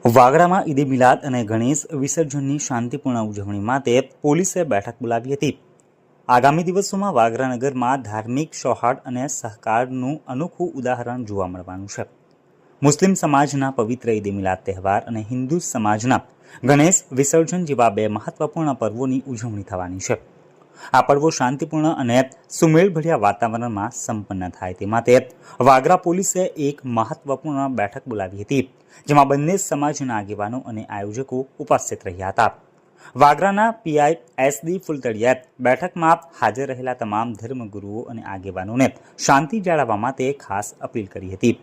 વાગરામાં ઈદે મિલાદ અને ગણેશ વિસર્જનની શાંતિપૂર્ણ ઉજવણી માટે પોલીસે બેઠક બોલાવી હતી। આગામી દિવસોમાં વાગરા નગરમાં ધાર્મિક સૌહાર્દ અને સહકારનું અનોખું ઉદાહરણ જોવા મળવાનું છે। મુસ્લિમ સમાજના પવિત્ર ઈદે મિલાદ તહેવાર અને હિન્દુ સમાજના ગણેશ વિસર્જન જેવા બે મહત્વપૂર્ણ પર્વોની ઉજવણી થવાની છે। આ પર્વો શાંતિપૂર્ણ અને સુમેળભર્યા વાતાવરણમાં સંપન્ન થાય તે માટે વાગરા પોલીસે એક મહત્વપૂર્ણ બેઠક બોલાવી હતી, જેમાં બંને સમાજના આગેવાનો અને આયોજકો ઉપસ્થિત રહ્યા હતા। વાગરાના પીઆઈ એસડી ફુલતડિયાએ બેઠકમાં હાજર રહેલા તમામ ધર્મગુરુઓ અને આગેવાનોને શાંતિ જાળવવા માટે ખાસ અપીલ કરી હતી।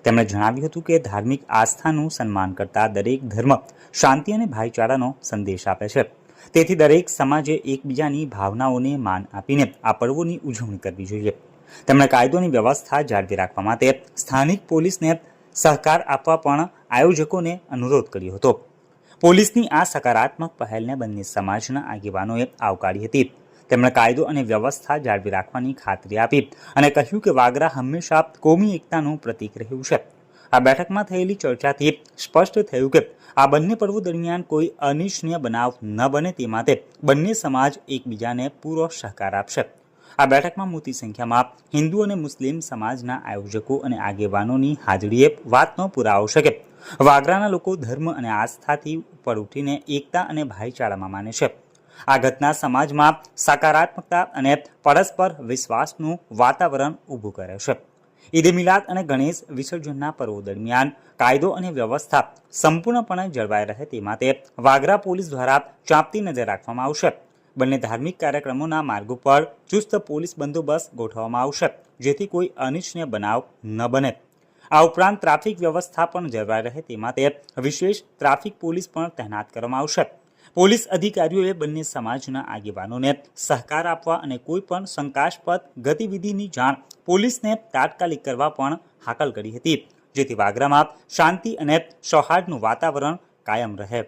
તેમણે જણાવ્યું હતું કે ધાર્મિક આસ્થાનું સન્માન કરતા દરેક ધર્મ શાંતિ અને ભાઈચારાનો સંદેશ આપે છે, તેથી દરેક સમાજે એકબીજાની ભાવનાઓને માન આપીને આ પર્વોની ઉજવણી કરવી જોઈએ। તેમણે કાયદોની વ્યવસ્થા જાળવી રાખવા માટે સ્થાનિક પોલીસને સહકાર આપવા પણ આયોજકોને અનુરોધ કર્યો હતો। પોલીસની આ સકારાત્મક પહેલને બંને સમાજના આગેવાનોએ આવકારી હતી। તેમણે કાયદો અને વ્યવસ્થા જાળવી રાખવાની ખાતરી આપી અને કહ્યું કે વાગરા હંમેશા કોમી એકતાનું પ્રતીક રહ્યું છે। આ બેઠકમાં થયેલી ચર્ચાથી સ્પષ્ટ થયું કે આ બંને પર્વો દરમિયાન કોઈ અનિચ્છનીય બનાવ ન બને તે માટે બંને સમાજ એકબીજાને પૂરો સહકાર આપશે। આ બેઠકમાં મોટી સંખ્યામાં હિન્દુ અને મુસ્લિમ સમાજના આયોજકો અને આગેવાનોની હાજરીએ વાતનો પુરાવો છે કે વાગરાના લોકો ધર્મ અને આસ્થાથી ઉપર ઉઠીને એકતા અને ભાઈચારામાં માને છે। આ ઘટના સમાજમાં સકારાત્મકતા અને પરસ્પર વિશ્વાસનું વાતાવરણ ઊભું કરે છે। ઈદે મિલાદ અને ગણેશ વિસર્જનના પર્વો દરમિયાન કાયદો અને વ્યવસ્થા સંપૂર્ણપણે જળવાઈ રહે તે માટે વાગરા પોલીસ દ્વારા ચાંપતી નજર રાખવામાં આવશે। બંને ધાર્મિક કાર્યક્રમોના માર્ગો પર ચુસ્ત પોલીસ બંદોબસ્ત ગોઠવવામાં આવશે, જેથી કોઈ અનિચ્છનીય બનાવ ન બને। આ ઉપરાંત ટ્રાફિક વ્યવસ્થા પણ જળવાઈ રહે તે માટે વિશેષ ટ્રાફિક પોલીસ પણ તૈનાત કરવામાં આવશે। પોલીસ અધિકારીઓએ બંને સમાજના આગેવાનોને સહકાર આપવા અને કોઈ પણ શંકાસ્પદ ગતિવિધિની જાણ પોલીસને તાત્કાલિક કરવા પણ હાકલ કરી હતી, જેથી વાગરામાં શાંતિ અને સૌહાર્દનું વાતાવરણ કાયમ રહે।